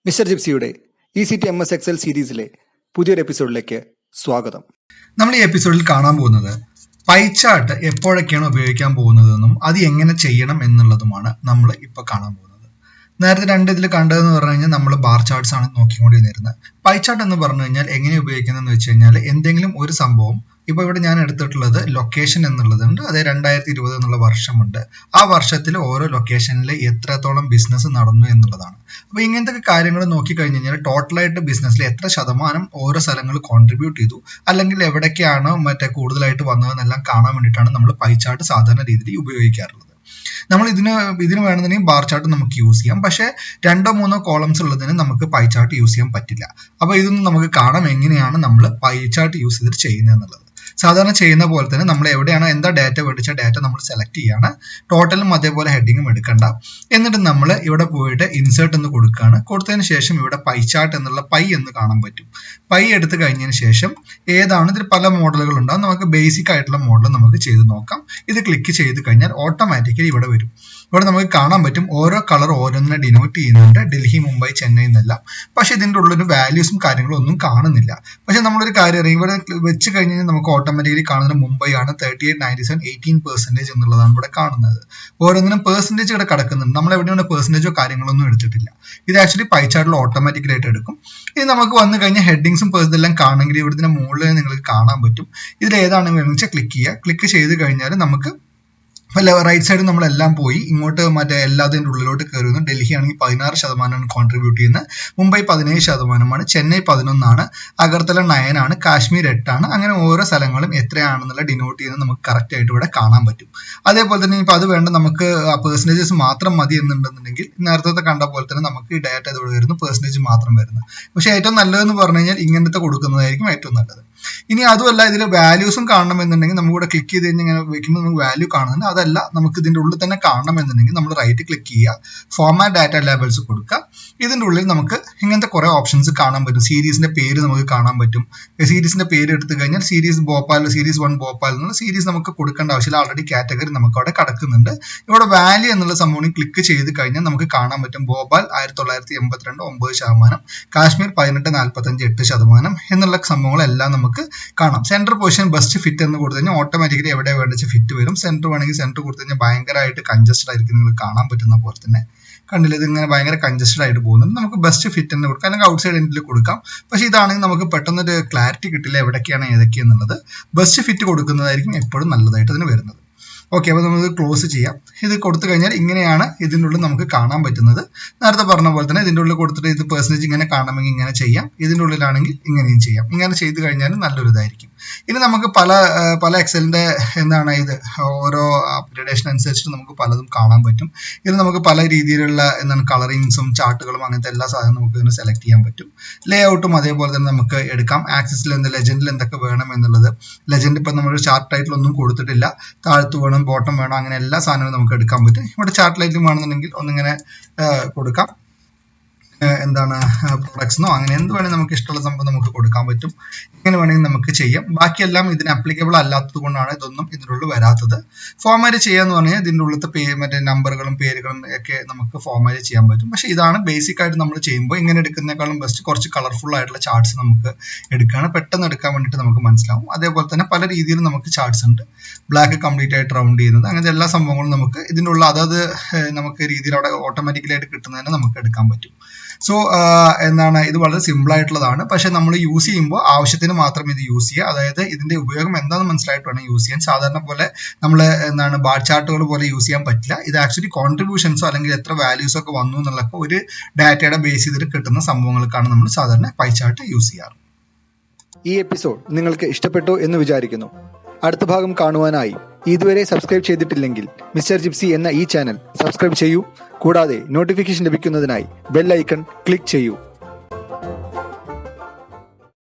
Mister ജിപ്സിയുടെ ECT-MS Excel സീരീസിലെ പുതിയൊരു എപ്പിസോഡിലേക്ക് സ്വാഗതം. നമ്മൾ ഈ എപ്പിസോഡിൽ കാണാൻ പോകുന്നത് പൈ ചാർട്ട് എപ്പോഴൊക്കെയാണ് ഉപയോഗിക്കാൻ പോകുന്നതെന്നും അത് എങ്ങനെ ചെയ്യണം എന്നുള്ളതുമാണ് നമ്മൾ ഇപ്പോൾ കാണാൻ പോകുന്നത്. നേരത്തെ ഇതിൽ കണ്ടതെന്ന് പറഞ്ഞു കഴിഞ്ഞാൽ നമ്മൾ ബാർ ചാർട്ട്സ് ആണ് നോക്കിക്കൊണ്ടിരുന്നത്. പൈ ചാർട്ട് എന്ന് പറഞ്ഞു കഴിഞ്ഞാൽ എങ്ങനെ ഉപയോഗിക്കുന്നതെന്ന് വെച്ച് കഴിഞ്ഞാൽ എന്തെങ്കിലും ഒരു സംഭവം, ഇപ്പോൾ ഇവിടെ ഞാൻ എടുത്തിട്ടുള്ളത് ലൊക്കേഷൻ എന്നുള്ളതുണ്ട്, അത് 2020 എന്നുള്ള വർഷമുണ്ട്. ആ വർഷത്തിൽ ഓരോ ലൊക്കേഷനിൽ എത്രത്തോളം ബിസിനസ് നടന്നു എന്നുള്ളതാണ്. അപ്പോൾ ഇങ്ങനത്തെ കാര്യങ്ങൾ നോക്കിക്കഴിഞ്ഞ് കഴിഞ്ഞാൽ ടോട്ടലായിട്ട് ബിസിനസ്സിൽ എത്ര ശതമാനം ഓരോ സ്ഥലങ്ങൾ കോൺട്രിബ്യൂട്ട് ചെയ്തു, അല്ലെങ്കിൽ എവിടേക്കാണ് കൂടുതലായിട്ട് വന്നതെന്നെല്ലാം കാണാൻ വേണ്ടിയിട്ടാണ് നമ്മൾ പൈ ചാർട്ട് സാധാരണ രീതിയിൽ ഉപയോഗിക്കാറുള്ളത്. നമ്മൾ ഇതിന് വേണമെന്നുണ്ടെങ്കിൽ ബാർ ചാർട്ട് നമുക്ക് യൂസ് ചെയ്യാം, പക്ഷേ 2-3 കോളംസ് ഉള്ളതിന് നമുക്ക് പൈ ചാർട്ട് യൂസ് ചെയ്യാൻ പറ്റില്ല. അപ്പോൾ ഇതൊന്നും നമുക്ക് കാണാം എങ്ങനെയാണ് നമ്മൾ പൈ ചാർട്ട് യൂസ് ചെയ്തിട്ട് ചെയ്യുന്നത് എന്നുള്ളത്. സാധാരണ ചെയ്യുന്ന പോലെ തന്നെ നമ്മൾ എവിടെയാണോ എന്താ ഡാറ്റ മേടിച്ച ഡാറ്റ നമ്മൾ സെലക്ട് ചെയ്യാണ്. ടോട്ടലും അതേപോലെ ഹെഡിങ്ങും എടുക്കണ്ട. എന്നിട്ട് നമ്മൾ ഇവിടെ പോയിട്ട് ഇൻസേർട്ട് എന്ന് കൊടുക്കുകയാണ്. കൊടുത്തതിന് ശേഷം ഇവിടെ പൈ ചാർട്ട് എന്നുള്ള പൈ എന്ന് കാണാൻ പറ്റും. പൈ എടുത്ത് കഴിഞ്ഞതിന് ശേഷം ഏതാണ്, ഇതിൽ പല മോഡലുകൾ ഉണ്ടാകും. നമുക്ക് ബേസിക് ആയിട്ടുള്ള മോഡൽ നമുക്ക് ചെയ്ത് നോക്കാം. ഇത് ക്ലിക്ക് ചെയ്ത് കഴിഞ്ഞാൽ ഓട്ടോമാറ്റിക്കലി ഇവിടെ വരും. ഇവിടെ നമുക്ക് കാണാൻ പറ്റും ഓരോ കളർ ഓരോന്നിനെ ഡിനോട്ട് ചെയ്യുന്നുണ്ട്, ഡൽഹി, മുംബൈ, ചെന്നൈ എന്നെല്ലാം. പക്ഷെ ഇതിൻ്റെ ഉള്ളൊരു വാല്യൂസും കാര്യങ്ങളും ഒന്നും കാണുന്നില്ല. പക്ഷെ നമ്മളൊരു കാര്യം അറിയാം, ഇവിടെ വെച്ച് കഴിഞ്ഞാൽ നമുക്ക് ഓട്ടോമാറ്റിക്കലി കാണുന്നത് മുംബൈ ആണ്. 3897 18% എന്നുള്ളതാണ് ഇവിടെ കാണുന്നത്. ഓരോന്നിനും പെർസെൻറ്റേജ് ഇവിടെ കിടക്കുന്നുണ്ട്. നമ്മൾ എവിടെയാണ് പെർസെൻറ്റേജോ കാര്യങ്ങളൊന്നും എടുത്തിട്ടില്ല. ഇത് ആക്ച്വലി പൈ ചാർട്ടിൽ ഓട്ടോമാറ്റിക്കലായിട്ട് എടുക്കും. ഇത് നമുക്ക് വന്നു കഴിഞ്ഞാൽ ഹെഡിങ്സും പേഴ്സെല്ലാം കാണണമെങ്കിൽ ഇവിടുത്തെ മുകളിൽ നിങ്ങൾക്ക് കാണാൻ പറ്റും. ഇതിൽ ഏതാണ് വേണമെന്ന് വെച്ചാൽ ക്ലിക്ക് ചെയ്യുക. ക്ലിക്ക് ചെയ്ത് കഴിഞ്ഞാൽ നമുക്ക് റൈറ്റ് സൈഡ് നമ്മളെല്ലാം പോയി ഇങ്ങോട്ട് എല്ലാത്തിൻ്റെ ഉള്ളിലോട്ട് കയറി വന്നു. ഡൽഹി ആണെങ്കിൽ 16% കോൺട്രിബ്യൂട്ട് ചെയ്യുന്നത്, മുംബൈ 17%, ചെന്നൈ 11%, അഗർത്തല 9%, കാശ്മീർ 8%. അങ്ങനെ ഓരോ സ്ഥലങ്ങളും എത്രയാണെന്നുള്ള ഡിനോട്ട് ചെയ്യുന്നത് നമുക്ക് കറക്റ്റ് ആയിട്ട് ഇവിടെ കാണാൻ പറ്റും. അതേപോലെ തന്നെ ഇപ്പോൾ അത് വേണ്ട, നമുക്ക് പെർസെൻറ്റേജസ് മാത്രം മതി എന്നുണ്ടെന്നുണ്ടെങ്കിൽ നേരത്തെ കണ്ട പോലെ തന്നെ നമുക്ക് ഈ ഡാറ്റ ഇവിടെ വരുന്നു, പെർസെൻറ്റേജ് മാത്രം വരുന്നു. പക്ഷേ ഏറ്റവും നല്ലതെന്ന് പറഞ്ഞു കഴിഞ്ഞാൽ ഇങ്ങനത്തെ കൊടുക്കുന്നതായിരിക്കും ഏറ്റവും നല്ലത്. ഇനി അതുമല്ല, ഇതിൽ വാല്യൂസും കാണണമെന്നുണ്ടെങ്കിൽ നമുക്കിവിടെ ക്ലിക്ക് ചെയ്ത് കഴിഞ്ഞാൽ ഇങ്ങനെ വെക്കുമ്പോൾ നമുക്ക് വാല്യൂ കാണുന്നുണ്ട്. അതല്ല, നമുക്ക് ഇതിൻ്റെ ഉള്ളിൽ തന്നെ കാണണമെന്നുണ്ടെങ്കിൽ നമ്മൾ റൈറ്റ് ക്ലിക്ക് ചെയ്യുക, ഫോർമാറ്റ് ഡാറ്റ ലേബൽസ് കൊടുക്കുക. ഇതിൻ്റെ ഉള്ളിൽ നമുക്ക് ഇങ്ങനത്തെ കുറേ ഓപ്ഷൻസ് കാണാൻ പറ്റും. സീരീസിന്റെ പേര് നമുക്ക് കാണാൻ പറ്റും. സീരീസിന്റെ പേര് എടുത്തു കഴിഞ്ഞാൽ സീരീസ് ഭോപ്പാൽ, സീരീസ് 1 ഭോപ്പാൽ എന്നുള്ള സീരീസ് നമുക്ക് കൊടുക്കേണ്ട ആവശ്യമില്ല. ആൾറെഡി കാറ്റഗറി നമുക്ക് അവിടെ കിടക്കുന്നുണ്ട്. ഇവിടെ വാല്യൂ എന്നുള്ള സംഭവം ക്ലിക്ക് ചെയ്ത് കഴിഞ്ഞാൽ നമുക്ക് കാണാൻ പറ്റും ഭോപ്പാൽ 1982 9%, കാശ്മീർ 18 45 8% എന്നുള്ള സംഭവങ്ങളെല്ലാം നമുക്ക് കാണാം. സെന്റർ പൊസിഷൻ ബെസ്റ്റ് ഫിറ്റ് എന്ന് കൊടുത്തു കഴിഞ്ഞാൽ ഓട്ടോമാറ്റിക്കലി എവിടെ വേണ്ടിച്ച് ഫിറ്റ് വരും. സെന്റർ വേണമെങ്കിൽ സെന്റർ കൊടുത്തു കഴിഞ്ഞാൽ ഭയങ്കരമായിട്ട് കൺജസ്റ്റഡ് ആയിരിക്കും. നിങ്ങൾ കാണാൻ പറ്റുന്ന പോലെ തന്നെ കണ്ടില്ല, ഇത് ഇങ്ങനെ ഭയങ്കര കൺജസ്റ്റഡ് ആയിട്ട് പോകുന്നുണ്ട്. നമുക്ക് ബെസ്റ്റ് ഫിറ്റ് തന്നെ കൊടുക്കാം, അല്ലെങ്കിൽ ഔട്ട് സൈഡ് എൻഡിൽ കൊടുക്കാം. പക്ഷേ ഇതാണെങ്കിൽ നമുക്ക് പെട്ടെന്നൊരു ക്ലാരിറ്റി കിട്ടില്ല എവിടേക്കാണ് ഏതൊക്കെയാന്നുള്ളത്. ബെസ്റ്റ് ഫിറ്റ് കൊടുക്കുന്നതായിരിക്കും എപ്പോഴും നല്ലതായിട്ട് അതിന് വരുന്നത്. ഓക്കെ, അപ്പോൾ നമുക്ക് ക്ലോസ് ചെയ്യാം. ഇത് കൊടുത്തു കഴിഞ്ഞാൽ ഇങ്ങനെയാണ് ഇതിൻ്റെ ഉള്ളിൽ നമുക്ക് കാണാൻ പറ്റുന്നത്. നേരത്തെ പറഞ്ഞ പോലെ തന്നെ ഇതിൻ്റെ ഉള്ളിൽ കൊടുത്തിട്ട് ഇത് പെർസെൻറ്റേജ് ഇങ്ങനെ കാണണമെങ്കിൽ ഇങ്ങനെ ചെയ്യാം, ഇതിൻ്റെ ഉള്ളിലാണെങ്കിൽ ഇങ്ങനെയും ചെയ്യാം. ഇങ്ങനെ ചെയ്ത് കഴിഞ്ഞാൽ നല്ലൊരു ഇതായിരിക്കും. ഇനി നമുക്ക് പല എക്സലിൻ്റെ ഇത് ഓരോ അപ്ഗ്രേഡേഷൻ അനുസരിച്ച് നമുക്ക് പലതും കാണാൻ പറ്റും. ഇതിൽ നമുക്ക് പല രീതിയിലുള്ള കളറിങ്സും ചാർട്ടുകളും അങ്ങനത്തെ എല്ലാ സാധനവും നമുക്ക് ഇതിന് സെലക്ട് ചെയ്യാൻ പറ്റും. ലേ ഔട്ടും അതേപോലെ തന്നെ നമുക്ക് എടുക്കാം. ആക്സിസിൽ ലെജൻഡിൽ എന്തൊക്കെ വേണം എന്നുള്ളത്, ലെജൻഡ് ഇപ്പം നമ്മൾ ചാർട്ട് ടൈറ്റിലൊന്നും കൊടുത്തിട്ടില്ല, താഴത്ത് വേണം, ബോട്ടം വേണം, അങ്ങനെ എല്ലാ സാധനവും നമുക്ക് എടുക്കാൻ പറ്റും. ഇവിടെ ചാർട്ട് ലൈറ്റും വേണമെന്നുണ്ടെങ്കിൽ ഒന്നിങ്ങനെ കൊടുക്കാം. പ്രൊഡക്ട്സിനോ അങ്ങനെ എന്ത് വേണമെങ്കിൽ നമുക്ക് ഇഷ്ടമുള്ള സംഭവം നമുക്ക് കൊടുക്കാൻ പറ്റും. ഇങ്ങനെ വേണമെങ്കിൽ നമുക്ക് ചെയ്യാം. ബാക്കിയെല്ലാം ഇതിന് അപ്ലിക്കബിൾ അല്ലാത്തത് കൊണ്ടാണ് ഇതൊന്നും ഇതിനുള്ളിൽ വരാത്തത്. ഫോർമാറ്റ് ചെയ്യാന്ന് പറഞ്ഞാൽ ഇതിൻ്റെ ഉള്ളിലത്തെ നമ്പറുകളും പേരുകളും ഒക്കെ നമുക്ക് ഫോർമാറ്റ് ചെയ്യാൻ പറ്റും. പക്ഷേ ഇതാണ് ബേസിക് ആയിട്ട് നമ്മൾ ചെയ്യുമ്പോൾ ഇങ്ങനെ എടുക്കുന്നതിനേക്കാളും ബെസ്റ്റ് കുറച്ച് കളർഫുൾ ആയിട്ടുള്ള ചാർട്ട്സ് നമുക്ക് എടുക്കുകയാണ്, പെട്ടെന്ന് എടുക്കാൻ വേണ്ടിയിട്ട് നമുക്ക് മനസ്സിലാവും. അതേപോലെ തന്നെ പല രീതിയിൽ നമുക്ക് ചാർട്ട്സ് ഉണ്ട്. ബ്ലാക്ക് കംപ്ലീറ്റ് ആയിട്ട് റൗണ്ട് ചെയ്യുന്നത്, അങ്ങനത്തെ എല്ലാ സംഭവങ്ങളും നമുക്ക് ഇതിൻ്റെ ഉള്ള അതത് നമുക്ക് രീതിയിൽ അവിടെ ഓട്ടോമാറ്റിക്കലായിട്ട് കിട്ടുന്നതിന് നമുക്ക് എടുക്കാൻ പറ്റും. സോ ഇത് വളരെ സിമ്പിൾ ആയിട്ടുള്ളതാണ്. പക്ഷെ നമ്മൾ യൂസ് ചെയ്യുമ്പോൾ ആവശ്യത്തിന് മാത്രം ഇത് യൂസ് ചെയ്യുക. അതായത് ഇതിന്റെ ഉപയോഗം എന്താണെന്ന് മനസ്സിലായിട്ട് വേണം യൂസ് ചെയ്യാൻ. സാധാരണ പോലെ നമ്മൾ ബാർ ചാർട്ടുകൾ പോലെ യൂസ് ചെയ്യാൻ പറ്റില്ല. ഇത് ആക്ച്വലി കോൺട്രിബ്യൂഷൻസോ അല്ലെങ്കിൽ എത്ര വാല്യൂസ് ഒക്കെ വന്നു എന്നുള്ളതൊക്കെ ഒരു ഡാറ്റയുടെ ബേസ് ചെയ്തിട്ട് കിട്ടുന്ന സംഭവങ്ങൾക്കാണ് നമ്മൾ സാധാരണ പൈ ചാർട്ട് യൂസ് ചെയ്യാറ്. ഈ എപ്പിസോഡ് നിങ്ങൾക്ക് ഇഷ്ടപ്പെട്ടു എന്ന് വിചാരിക്കുന്നു. അടുത്ത ഭാഗം കാണുവാനായി ഇതുവരെ സബ്സ്ക്രൈബ് ചെയ്തിട്ടില്ലെങ്കിൽ മിസ്റ്റർ ജിപ്സി എന്ന ഈ ചാനൽ സബ്സ്ക്രൈബ് ചെയ്യൂ. കൂടാതെ നോട്ടിഫിക്കേഷൻ ലഭിക്കുന്നതിനായി ബെൽ ഐക്കൺ ക്ലിക്ക് ചെയ്യൂ.